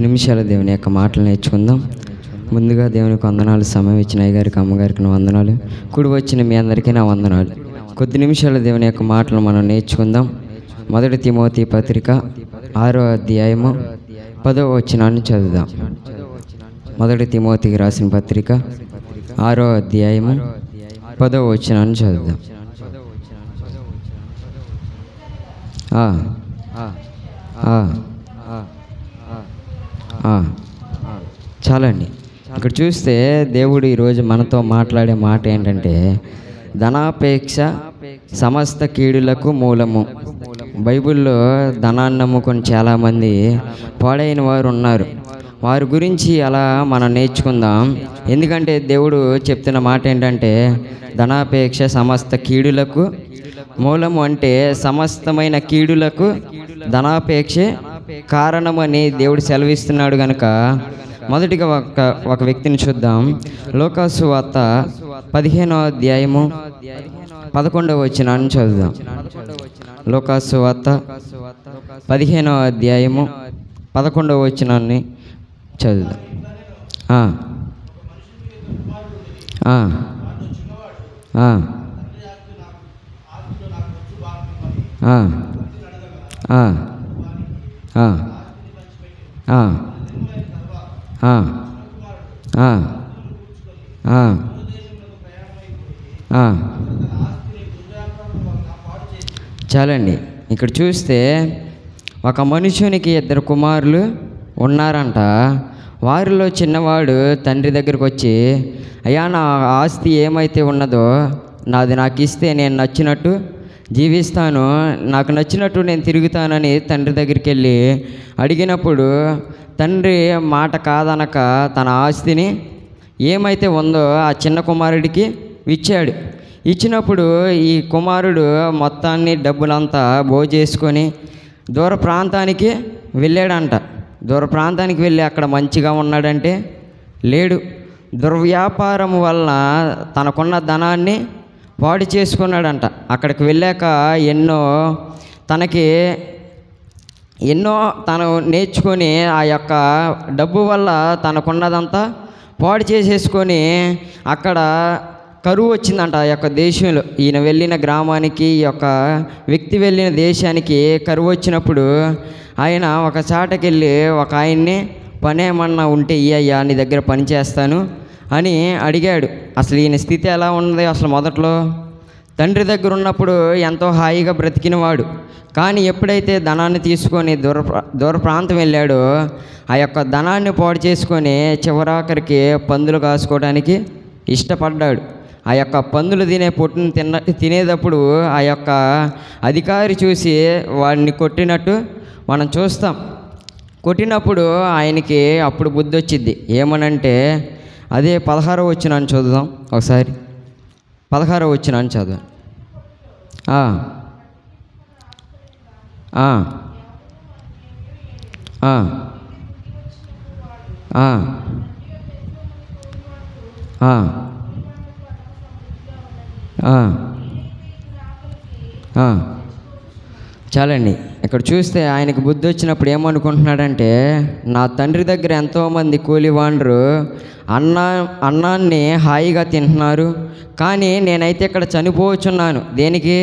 కొద్ది నిమిషాలు దేవుని యొక్క మాటలు నేర్చుకుందాం. ముందుగా దేవునికి వందనాలు. సమయం ఇచ్చిన అయ్యగారికి, అమ్మగారికి నా వందనాలు. కుడి వచ్చిన మీ అందరికీ నా వందనాలు. కొద్ది నిమిషాలు దేవుని యొక్క మాటలు మనం నేర్చుకుందాం. 1 తిమోతి పత్రిక 6వ అధ్యాయము 10వ వచనాన్ని చదువుదాం. 1 తిమోతికి రాసిన పత్రిక 6వ అధ్యాయము 10వ వచనాన్ని చదువుదాం. చాలండి. ఇక్కడ చూస్తే దేవుడు ఈరోజు మనతో మాట్లాడే మాట ఏంటంటే, ధనాపేక్ష సమస్త కీడులకు మూలము. బైబిల్లో ధనాన్ని నమ్ముకొని చాలామంది పాడైన వారు ఉన్నారు. వారి గురించి అలా మనం నేర్చుకుందాం. ఎందుకంటే దేవుడు చెప్తున్న మాట ఏంటంటే, ధనాపేక్ష సమస్త కీడులకు మూలము అంటే సమస్తమైన కీడులకు ధనాపేక్షే కారణమని దేవుడు సెలవిస్తున్నాడు కనుక మొదటిగా ఒక వ్యక్తిని చూద్దాం. లోకాసు వార్త 15వ అధ్యాయము 11వ వచనాన్ని చదువుదాం. లోకాసు వార్త 15వ అధ్యాయము 11వ వచనాన్ని చదువుదాం. చాలండి. ఇక్కడ చూస్తే ఒక మనుషునికి 2 కుమారులు ఉన్నారంట. వారిలో చిన్నవాడు తండ్రి దగ్గరికి వచ్చి, అయ్యా, నా ఆస్తి ఏమైతే ఉన్నదో నాకు ఇస్తే నేను నచ్చినట్టు జీవిస్తాను, నాకు నచ్చినట్టు నేను తిరుగుతానని తండ్రి దగ్గరికి వెళ్ళి అడిగినప్పుడు తండ్రి మాట కాదనక తన ఆస్తిని ఏమైతే ఉందో ఆ చిన్న కుమారుడికి ఇచ్చాడు. ఇచ్చినప్పుడు ఈ కుమారుడు మొత్తాన్ని డబ్బులంతా చేసుకొని దూర ప్రాంతానికి వెళ్ళాడంట. దూర ప్రాంతానికి వెళ్ళి అక్కడ మంచిగా ఉన్నాడంటే లేడు. దుర్వ్యాపారం వలన తనకున్న ధనాన్ని పాడు చేసుకున్నాడంట. అక్కడికి వెళ్ళాక ఎన్నో తను నేర్చుకొని ఆ యొక్క డబ్బు వల్ల తనకున్నదంతా పాడు చేసేసుకొని అక్కడ కరువు వచ్చిందంట. ఆ యొక్క దేశంలో ఈయన వెళ్ళిన గ్రామానికి, ఈ యొక్క వ్యక్తి వెళ్ళిన దేశానికి కరువు వచ్చినప్పుడు ఆయన ఒక చాటకి వెళ్ళి ఒక ఆయన్ని పని ఏమన్నా ఉంటే అయ్యా నీ దగ్గర పని చేస్తాను అని అడిగాడు. అసలు ఈయన స్థితి ఎలా ఉన్నది? అసలు మొదట్లో తండ్రి దగ్గర ఉన్నప్పుడు ఎంతో హాయిగా బ్రతికినవాడు. కానీ ఎప్పుడైతే ధనాన్ని తీసుకొని దూర ప్రాంతం వెళ్ళాడో ఆ యొక్క ధనాన్ని పాడు చేసుకొని చివరాఖరికి పందులు కాసుకోవడానికి ఇష్టపడ్డాడు. ఆ యొక్క పందులు తినే పొట్టును తినేటప్పుడు ఆ యొక్క అధికారి చూసి వాడిని కొట్టినట్టు మనం చూస్తాం. కొట్టినప్పుడు ఆయనకి అప్పుడు బుద్ధి వచ్చింది. ఏమనంటే అదే 16వ వచనాన్ని చదువుదాం ఒకసారి. 16వ వచనాన్ని చదువు. చాలండి. ఇక్కడ చూస్తే ఆయనకు బుద్ధి వచ్చినప్పుడు ఏమనుకుంటున్నాడంటే, నా తండ్రి దగ్గర ఎంతోమంది కూలివాండ్రు అన్నాన్ని హాయిగా తింటున్నారు, కానీ నేనైతే ఇక్కడ చనిపోవచ్చున్నాను. దేనికి?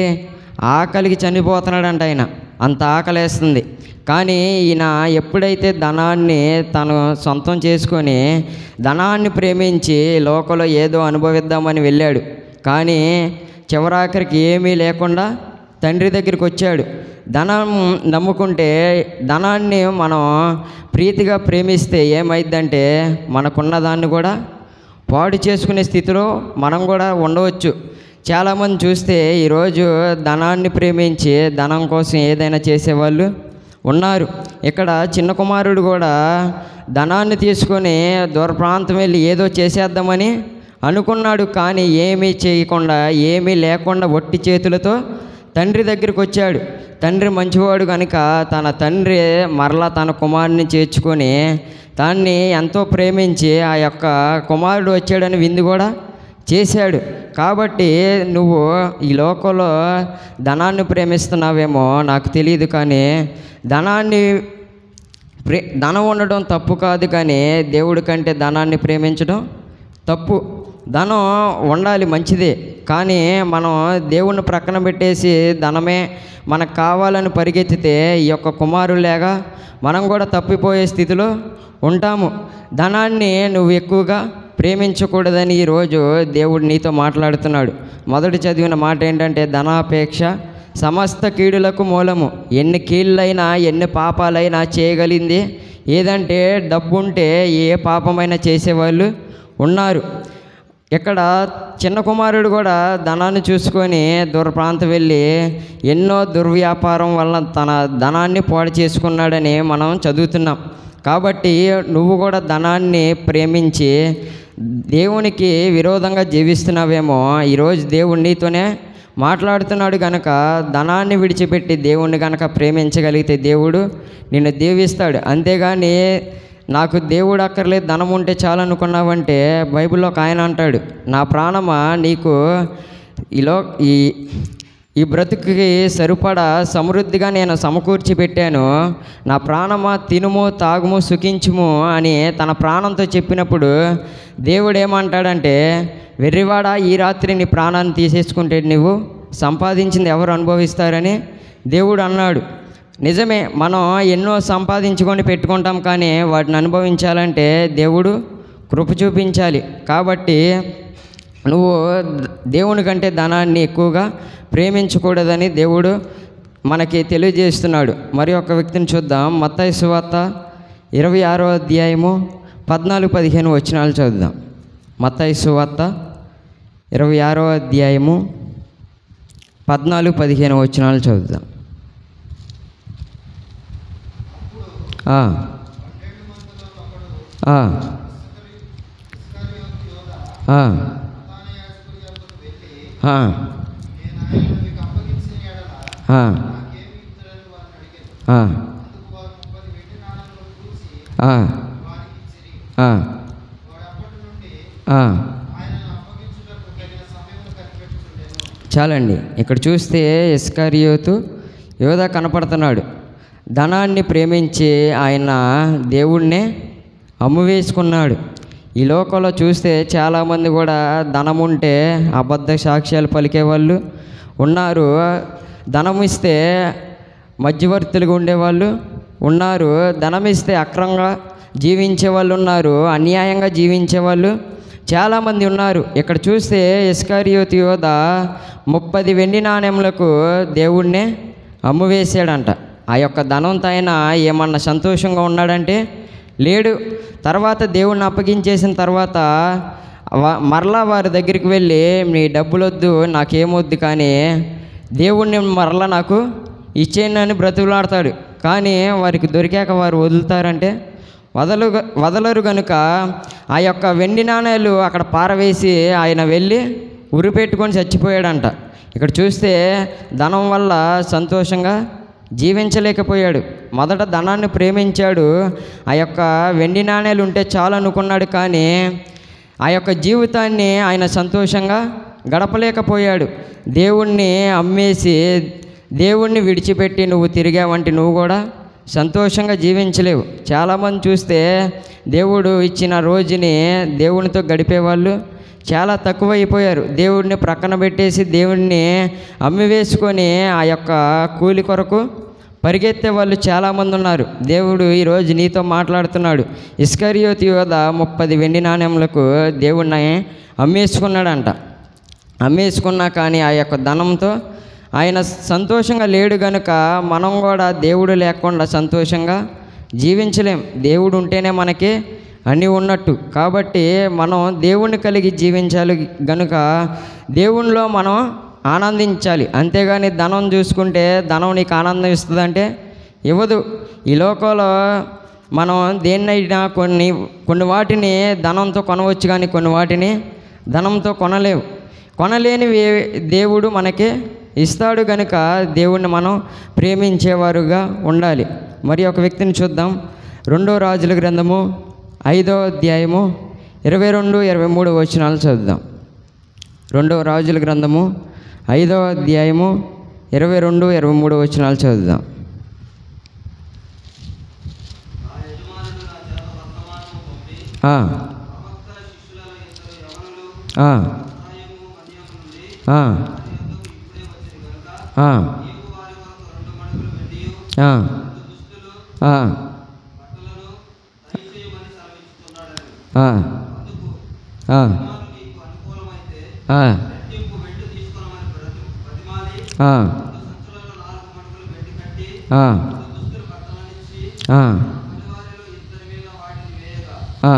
ఆకలికి చనిపోతున్నాడంట. ఆయన అంత ఆకలేస్తుంది. కానీ ఈయన ఎప్పుడైతే ధనాన్ని తను సొంతం చేసుకొని ధనాన్ని ప్రేమించి లోకంలో ఏదో అనుభవిద్దామని వెళ్ళాడు. కానీ చివరాఖరికి ఏమీ లేకుండా తండ్రి దగ్గరికి వచ్చాడు. ధనం నమ్ముకుంటే, ధనాన్ని మనం ప్రీతిగా ప్రేమిస్తే ఏమైందంటే మనకున్న దాన్ని కూడా పాడు చేసుకునే స్థితిలో మనం కూడా ఉండవచ్చు. చాలామంది చూస్తే ఈరోజు ధనాన్ని ప్రేమించి ధనం కోసం ఏదైనా చేసేవాళ్ళు ఉన్నారు. ఇక్కడ చిన్న కుమారుడు కూడా ధనాన్ని తీసుకొని దూర ప్రాంతం వెళ్ళి ఏదో చేసేద్దామని అనుకున్నాడు. కానీ ఏమీ చేయకుండా, ఏమీ లేకుండా ఒట్టి చేతులతో తండ్రి దగ్గరికి వచ్చాడు. తండ్రి మంచివాడు కనుక తన తండ్రి మరలా తన కుమారుని చేర్చుకొని దాన్ని ఎంతో ప్రేమించి ఆ యొక్క కుమారుడు వచ్చాడని విందు కూడా చేశాడు. కాబట్టి నువ్వు ఈ లోకంలో ధనాన్ని ప్రేమిస్తున్నావేమో నాకు తెలియదు, కానీ ధనాన్ని ధనం ఉండడం తప్పు కాదు, కానీ దేవుడి కంటే ధనాన్ని ప్రేమించడం తప్పు. ధనం ఉండాలి, మంచిదే, కానీ మనం దేవుణ్ణి ప్రక్కన పెట్టేసి ధనమే మనకు కావాలని పరిగెత్తితే ఈ యొక్క కుమారులేగా మనం కూడా తప్పిపోయే స్థితిలో ఉంటాము. ధనాన్ని నువ్వు ఎక్కువగా ప్రేమించకూడదని ఈరోజు దేవుడు నీతో మాట్లాడుతున్నాడు. మొదటి చదివిన మాట ఏంటంటే, ధనాపేక్ష సమస్త కీడులకు మూలము. ఎన్ని కీళ్ళైనా ఎన్ని పాపాలైనా చేయగలిగింది ఏదంటే డబ్బు ఉంటే ఏ పాపమైనా చేసేవాళ్ళు ఉన్నారు. ఇక్కడ చిన్న కుమారుడు కూడా ధనాన్ని చూసుకొని దూర ప్రాంతం వెళ్ళి ఎన్నో దుర్వ్యాపారం వల్ల తన ధనాన్ని పాడు చేసుకున్నాడని మనం చదువుతున్నాం. కాబట్టి నువ్వు కూడా ధనాన్ని ప్రేమించి దేవునికి విరోధంగా జీవిస్తున్నావేమో. ఈరోజు దేవుడు నీతోనే మాట్లాడుతున్నాడు కనుక ధనాన్ని విడిచిపెట్టి దేవుణ్ణి కనుక ప్రేమించగలిగితే దేవుడు నిన్ను దీవిస్తాడు. అంతేగాని నాకు దేవుడు అక్కర్లేదు, ధనం ఉంటే చాలనుకున్నావంటే బైబిల్లో ఒక ఆయన అంటాడు, నా ప్రాణమా నీకు ఈ బ్రతుకుకి సరిపడా సమృద్ధిగా నేను సమకూర్చి పెట్టాను, నా ప్రాణమా తినుము తాగుము సుఖించుము అని తన ప్రాణంతో చెప్పినప్పుడు దేవుడు ఏమంటాడంటే, వెర్రివాడా, ఈ రాత్రి నీ ప్రాణాన్ని తీసేసుకుంటే నువ్వు సంపాదించింది ఎవరు అనుభవిస్తారని దేవుడు అన్నాడు. నిజమే, మనం ఎన్నో సంపాదించుకొని పెట్టుకుంటాం, కానీ వాటిని అనుభవించాలంటే దేవుడు కృప చూపించాలి. కాబట్టి నువ్వు దేవుని కంటే ధనాన్ని ఎక్కువగా ప్రేమించకూడదని దేవుడు మనకి తెలియజేస్తున్నాడు. మరి ఒక వ్యక్తిని చూద్దాం. మత్తయి సువార్త 26వ అధ్యాయము 14-15 వచనాలు చదువుదాం. మత్తయి సువార్త 26వ అధ్యాయము 14-15 వచనాలు చదువుదాం. చాలండి. ఇక్కడ చూస్తే ఇస్కరియోతు యోధా కనపడుతున్నాడు. ధనాన్ని ప్రేమించి ఆయన దేవుణ్ణే అమ్మువేసుకున్నాడు. ఈ లోకంలో చూస్తే చాలామంది కూడా ధనం ఉంటే అబద్ధ సాక్ష్యాలు పలికేవాళ్ళు ఉన్నారు, ధనం ఇస్తే మధ్యవర్తులుగా ఉండేవాళ్ళు ఉన్నారు, ధనం ఇస్తే అక్రమంగా జీవించే వాళ్ళు ఉన్నారు, అన్యాయంగా జీవించే వాళ్ళు చాలామంది ఉన్నారు. ఇక్కడ చూస్తే ఇస్కరియోతు యోధా 30 వెండి నాణెములకు దేవుణ్ణే అమ్మువేసాడంట. ఆ యొక్క ధనంతో ఆయన ఏమన్నా సంతోషంగా ఉన్నాడంటే లేడు. తర్వాత దేవుణ్ణి అప్పగించేసిన తర్వాత మరలా వారి దగ్గరికి వెళ్ళి, నీ డబ్బులొద్దు, నాకేమొద్దు, కానీ దేవుణ్ణి మరలా నాకు ఇచ్చేయండి అని బ్రతుకులాడతాడు. కానీ వారికి దొరికాక వారు వదులుతారంటే వదలరు కనుక ఆ యొక్క వెండి నాణేలు అక్కడ పారవేసి ఆయన వెళ్ళి ఉరిపెట్టుకొని చచ్చిపోయాడంట. ఇక్కడ చూస్తే ధనం వల్ల సంతోషంగా జీవించలేకపోయాడు. మొదట ధనాన్ని ప్రేమించాడు, ఆ యొక్క వెండి నాణేలు ఉంటే చాలు అనుకున్నాడు, కానీ ఆ యొక్క జీవితాన్ని ఆయన సంతోషంగా గడపలేకపోయాడు. దేవుణ్ణి అమ్మేసి దేవుణ్ణి విడిచిపెట్టి నువ్వు తిరిగావంటే నువ్వు కూడా సంతోషంగా జీవించలేవు. చాలామంది చూస్తే దేవుడు ఇచ్చిన రోజుని దేవునితో గడిపేవాళ్ళు చాలా తక్కువైపోయారు. దేవుడిని ప్రక్కన పెట్టేసి దేవుడిని అమ్మివేసుకొని ఆ యొక్క కూలి కొరకు పరిగెత్తే వాళ్ళు చాలామంది ఉన్నారు. దేవుడు ఈరోజు నీతో మాట్లాడుతున్నాడు. ఇస్కరియోతు యోధా 30 వెండి నాణెములకు దేవుడిని అమ్మేసుకున్నాడంట. అమ్మేసుకున్నా కానీ ఆ యొక్క ధనంతో ఆయన సంతోషంగా లేడు కనుక మనం కూడా దేవుడు లేకుండా సంతోషంగా జీవించలేం. దేవుడు ఉంటేనే మనకి అన్నీ ఉన్నట్టు. కాబట్టి మనం దేవుణ్ణి కలిగి జీవించాలి గనుక దేవునిలో మనం ఆనందించాలి. అంతేగాని ధనం చూసుకుంటే ధనం నీకు ఆనందం ఇస్తుందంటే ఇవ్వదు. ఈ లోకంలో మనం దేన్నైనా కొన్ని వాటిని ధనంతో కొనవచ్చు, కానీ కొన్ని వాటిని ధనంతో కొనలేవు. కొనలేనివి దేవుడు మనకి ఇస్తాడు కనుక దేవుణ్ణి మనం ప్రేమించేవారుగా ఉండాలి. మరి ఒక వ్యక్తిని చూద్దాం. 2వ రాజుల గ్రంథము 5వ అధ్యాయము 22-23 వచనాలు చదువుదాం. 2వ రాజుల గ్రంథము 5వ అధ్యాయము 22-23 వచనాలు చదువుదాం. ఆ, ఆ, ఆ, ఆ, ఆ, ఆ, ఆ, ఆ, ఆ, ఆ, ఆ, ఆ, ఆ.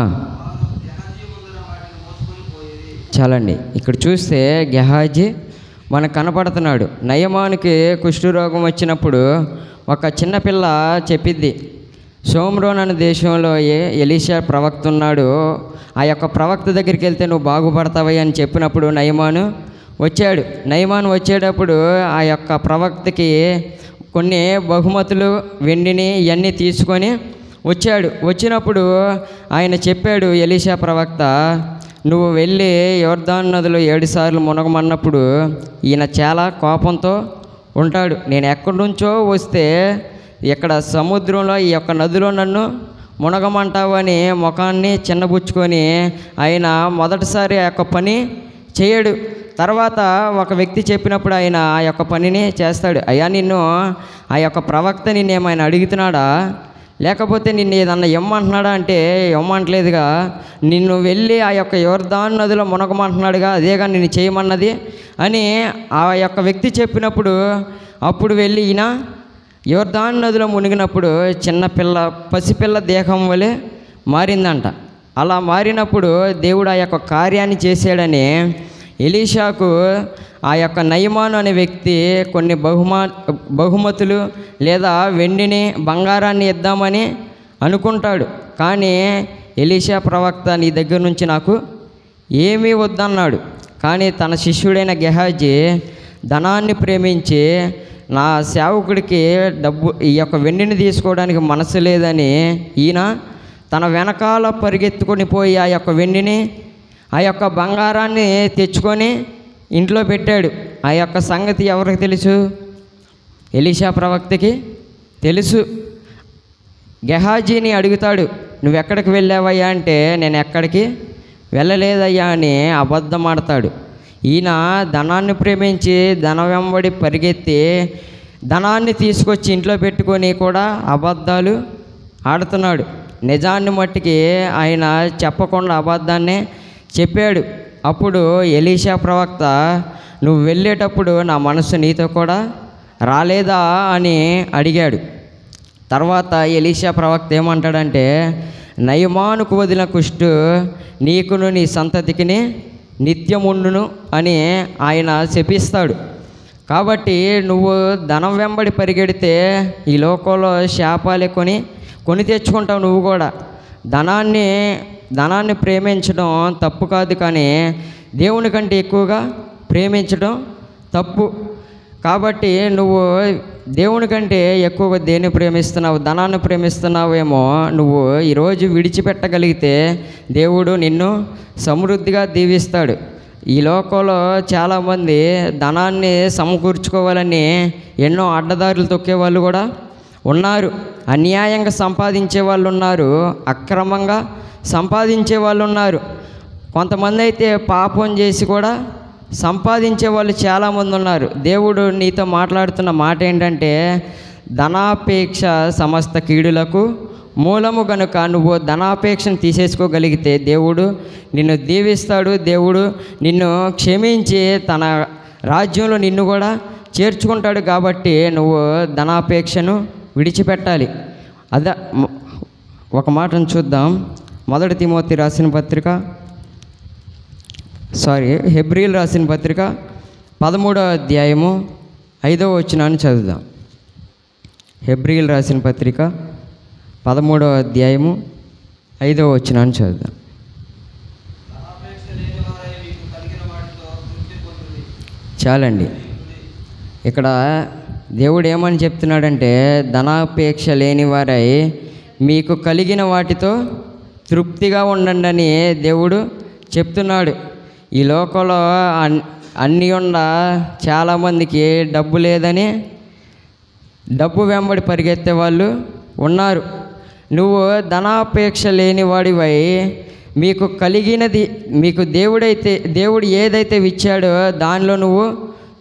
చాలండి. ఇక్కడ చూస్తే గెహాజీ మనకు కనపడుతున్నాడు. నయమానికి కుష్ఠరోగం వచ్చినప్పుడు ఒక చిన్నపిల్ల చెప్పిద్ది, షోమ్రోన్ అనే దేశంలో ఎలీషా ప్రవక్త ఉన్నాడు, ఆ యొక్క ప్రవక్త దగ్గరికి వెళ్తే నువ్వు బాగుపడతావని అని చెప్పినప్పుడు నయమాను వచ్చాడు. నయమాను వచ్చేటప్పుడు ఆ యొక్క ప్రవక్తకి కొన్ని బహుమతులు వెండిని ఇవన్నీ తీసుకొని వచ్చాడు. వచ్చినప్పుడు ఆయన చెప్పాడు, ఎలీషా ప్రవక్త, నువ్వు వెళ్ళి యోర్దాను నదిలో 7 సార్లు మునగమన్నప్పుడు ఈయన చాలా కోపంతో ఉంటాడు. నేను ఎక్కడి నుంచో వస్తే ఇక్కడ సముద్రంలో ఈ యొక్క నదిలో నన్ను మునగమంటావు అని ముఖాన్ని చిన్నబుచ్చుకొని ఆయన మొదటిసారి ఆ యొక్క పని చేయడు. తర్వాత ఒక వ్యక్తి చెప్పినప్పుడు ఆయన ఆ యొక్క పనిని చేస్తాడు. అయ్యా, నిన్ను ఆ యొక్క ప్రవక్త నిన్ను ఏమైనా అడుగుతున్నాడా, లేకపోతే నిన్ను ఏదన్నా ఇమ్మంటున్నాడా అంటే ఇమ్మంటలేదుగా, నిన్ను వెళ్ళి ఆ యొక్క యోర్దాను నదిలో మునగమంటున్నాడుగా, అదేగా నిన్ను చేయమన్నది అని ఆ యొక్క వ్యక్తి చెప్పినప్పుడు అప్పుడు వెళ్ళి ఈయన యోర్దాను నదిలో మునిగినప్పుడు చిన్నపిల్ల పసిపిల్ల దేహం వలె మారిందంట. అలా మారినప్పుడు దేవుడు ఆ యొక్క కార్యాన్ని చేశాడని ఎలీషాకు ఆ యొక్క నయమాను అనే వ్యక్తి కొన్ని బహుమతులు లేదా వెండిని బంగారాన్ని ఇద్దామని అనుకుంటాడు. కానీ ఎలీషా ప్రవక్త నీ దగ్గర నుంచి నాకు ఏమీ వద్దన్నాడు. కానీ తన శిష్యుడైన గెహాజీ ధనాన్ని ప్రేమించి నా సేవకుడికి ఈ యొక్క వెండిని తీసుకోవడానికి మనసు లేదని ఈయన తన వెనకాల పరిగెత్తుకొని పోయి ఆ యొక్క వెండిని ఆ యొక్క బంగారాన్ని తెచ్చుకొని ఇంట్లో పెట్టాడు. ఆ యొక్క సంగతి ఎవరికి తెలుసు? ఎలీషా ప్రవక్తకి తెలుసు. గెహాజీని అడుగుతాడు, నువ్వెక్కడికి వెళ్ళావయ్యా అంటే నేను ఎక్కడికి వెళ్ళలేదయ్యా అని అబద్ధం ఆడతాడు. ఈయన ధనాన్ని ప్రేమించి ధన వెంబడి పరిగెత్తి ధనాన్ని తీసుకొచ్చి ఇంట్లో పెట్టుకొని కూడా అబద్ధాలు ఆడుతున్నాడు. నిజాన్ని మట్టికి ఆయన చెప్పకుండా అబద్ధాన్నే చెప్పాడు. అప్పుడు ఎలీషా ప్రవక్త, నువ్వు వెళ్ళేటప్పుడు నా మనసు నీతో కూడా రాలేదా అని అడిగాడు. తర్వాత ఎలీషా ప్రవక్త ఏమంటాడంటే, నయమానుకు వదిలిన కుష్టు నీకును నీ సంతతికిని నిత్యముండును అని ఆయన శపిస్తాడు. కాబట్టి నువ్వు ధనం వెంబడి పరిగెడితే ఈ లోకంలో శాపాలే కొని తెచ్చుకుంటావు. నువ్వు కూడా ధనాన్ని ప్రేమించడం తప్పు కాదు, కానీ దేవుని కంటే ఎక్కువగా ప్రేమించడం తప్పు. కాబట్టి నువ్వు దేవుని కంటే ఎక్కువగా దేన్ని ప్రేమిస్తున్నావు? ధనాన్ని ప్రేమిస్తున్నావేమో. నువ్వు ఈరోజు విడిచిపెట్టగలిగితే దేవుడు నిన్ను సమృద్ధిగా దీవిస్తాడు. ఈ లోకంలో చాలామంది ధనాన్ని సమకూర్చుకోవాలని ఎన్నో అడ్డదారులు తొక్కే వాళ్ళు కూడా ఉన్నారు. అన్యాయంగా సంపాదించే వాళ్ళు ఉన్నారు, అక్రమంగా సంపాదించే వాళ్ళు ఉన్నారు. కొంతమంది అయితే పాపం చేసి కూడా సంపాదించే వాళ్ళు చాలామంది ఉన్నారు. దేవుడు నీతో మాట్లాడుతున్న మాట ఏంటంటే, ధనాపేక్ష సమస్త కీడులకు మూలము గనుక నువ్వు ధనాపేక్షను తీసేసుకోగలిగితే దేవుడు నిన్ను దీవిస్తాడు. దేవుడు నిన్ను క్షమించి తన రాజ్యంలో నిన్ను కూడా చేర్చుకుంటాడు. కాబట్టి నువ్వు ధనాపేక్షను విడిచిపెట్టాలి. అదే ఒక మాటను చూద్దాం. 1 తిమోతి రాసిన పత్రిక హెబ్రీలు రాసిన పత్రిక 13వ అధ్యాయము 5వ వచనాన్ని చదువుదాం. హెబ్రీలు రాసిన పత్రిక 13వ అధ్యాయము 5వ వచనాన్ని చదువుదాం. చాలండి. ఇక్కడ దేవుడు ఏమని చెప్తున్నాడంటే, ధనాపేక్ష లేని వారై మీకు కలిగిన వాటితో తృప్తిగా ఉండండి అని దేవుడు చెప్తున్నాడు. ఈ లోకంలో అన్నీ ఉన్న చాలామందికి డబ్బు లేదని డబ్బు వెంబడి పరిగెత్తే వాళ్ళు ఉన్నారు. నువ్వు ధనాపేక్ష లేని వాడివై మీకు కలిగినది మీకు దేవుడు ఏదైతే ఇచ్చాడో దానిలో నువ్వు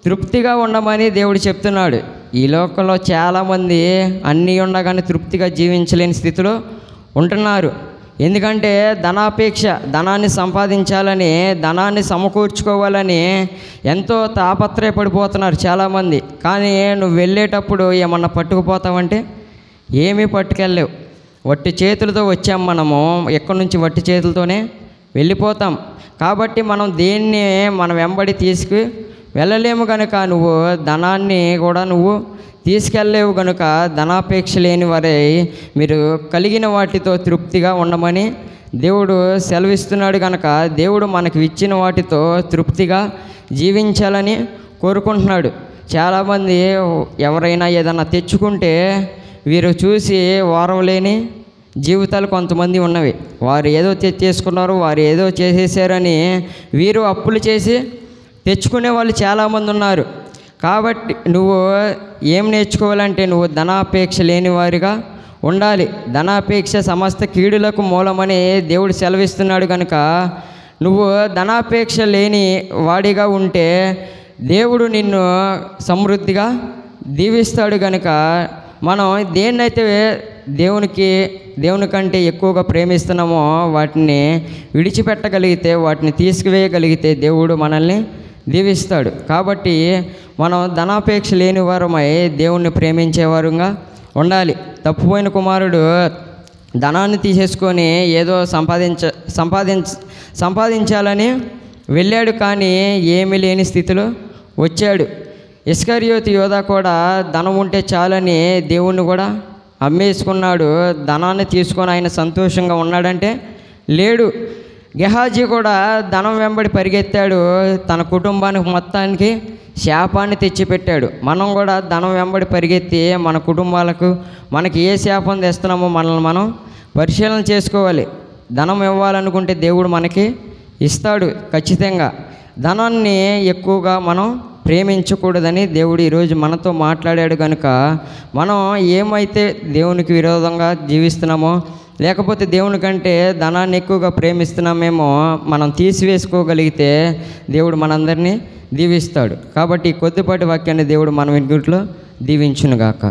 తృప్తిగా ఉండమని దేవుడు చెప్తున్నాడు. ఈ లోకంలో చాలామంది అన్నీ ఉండగానే తృప్తిగా జీవించలేని స్థితిలో ఉంటున్నారు. ఎందుకంటే ధనాపేక్ష, ధనాన్ని సంపాదించాలని, ధనాన్ని సమకూర్చుకోవాలని ఎంతో తాపత్రయపడిపోతున్నారు చాలామంది. కానీ నువ్వు వెళ్ళేటప్పుడు ఏమన్నా పట్టుకుపోతావంటే ఏమీ పట్టుకెళ్ళలేవు. వట్టి చేతులతో వచ్చాం మనము, ఎక్కడి నుంచి వట్టి చేతులతోనే వెళ్ళిపోతాం. కాబట్టి మనం దేన్ని మనం వెంబడి తీసుకు వెళ్ళలేము కనుక నువ్వు ధనాన్ని కూడా నువ్వు తీసుకెళ్ళలేవు కనుక ధనాపేక్ష లేని వారే మీరు కలిగిన వాటితో తృప్తిగా ఉండమని దేవుడు సెలవిస్తున్నాడు. కనుక దేవుడు మనకు ఇచ్చిన వాటితో తృప్తిగా జీవించాలని కోరుకుంటున్నాడు. చాలామంది ఎవరైనా ఏదైనా తెచ్చుకుంటే వీరు చూసి ఓర్వలేని జీవితాలు కొంతమంది ఉన్నవి. వారు ఏదో తెచ్చేసుకున్నారు, వారు ఏదో చేసేసారని వీరు అప్పులు చేసి తెచ్చుకునే వాళ్ళు చాలామంది ఉన్నారు. కాబట్టి నువ్వు ఏం నేర్చుకోవాలంటే నువ్వు ధనాపేక్ష లేని వారిగా ఉండాలి. ధనాపేక్ష సమస్త కీడులకు మూలమని దేవుడు సెలవిస్తున్నాడు. కనుక నువ్వు ధనాపేక్ష లేని వాడిగా ఉంటే దేవుడు నిన్ను సమృద్ధిగా దీవిస్తాడు. కనుక మనం దేన్నైతే దేవుని కంటే ఎక్కువగా ప్రేమిస్తున్నామో వాటిని విడిచిపెట్టగలిగితే, వాటిని తీసుకువేయగలిగితే దేవుడు మనల్ని దీవిస్తాడు. కాబట్టి మనం ధనాపేక్ష లేని వారమై దేవుణ్ణి ప్రేమించేవారుగా ఉండాలి. తప్పుపోయిన కుమారుడు ధనాన్ని తీసేసుకొని ఏదో సంపాదించాలని వెళ్ళాడు, కానీ ఏమీ లేని స్థితిలో వచ్చాడు. ఇస్కరియోతు యోధా కూడా ధనం ఉంటే చాలని దేవుణ్ణి కూడా అమ్మేసుకున్నాడు. ధనాన్ని తీసుకొని ఆయన సంతోషంగా ఉన్నాడంటే లేడు. గెహాజీ కూడా ధనం వెంబడి పరిగెత్తాడు, తన కుటుంబానికి మొత్తానికి శాపాన్ని తెచ్చిపెట్టాడు. మనం కూడా ధనం వెంబడి పరిగెత్తి మన కుటుంబాలకు మనకి ఏ శాపం తెస్తున్నామో మనల్ని మనం పరిశీలన చేసుకోవాలి. ధనం ఇవ్వాలనుకుంటే దేవుడు మనకి ఇస్తాడు ఖచ్చితంగా. ధనాన్ని ఎక్కువగా మనం ప్రేమించకూడదని దేవుడు ఈరోజు మనతో మాట్లాడాడు. కనుక మనం ఏమైతే దేవునికి విరోధంగా జీవిస్తున్నామో, లేకపోతే దేవుని కంటే ధనాన్ని ఎక్కువగా ప్రేమిస్తున్నామేమో మనం తీసివేసుకోగలిగితే దేవుడు మనందరినీ దీవిస్తాడు. కాబట్టి కొద్దిపాటి వాక్యాన్ని దేవుడు మన వినికిట్లో దీవించునుగాక.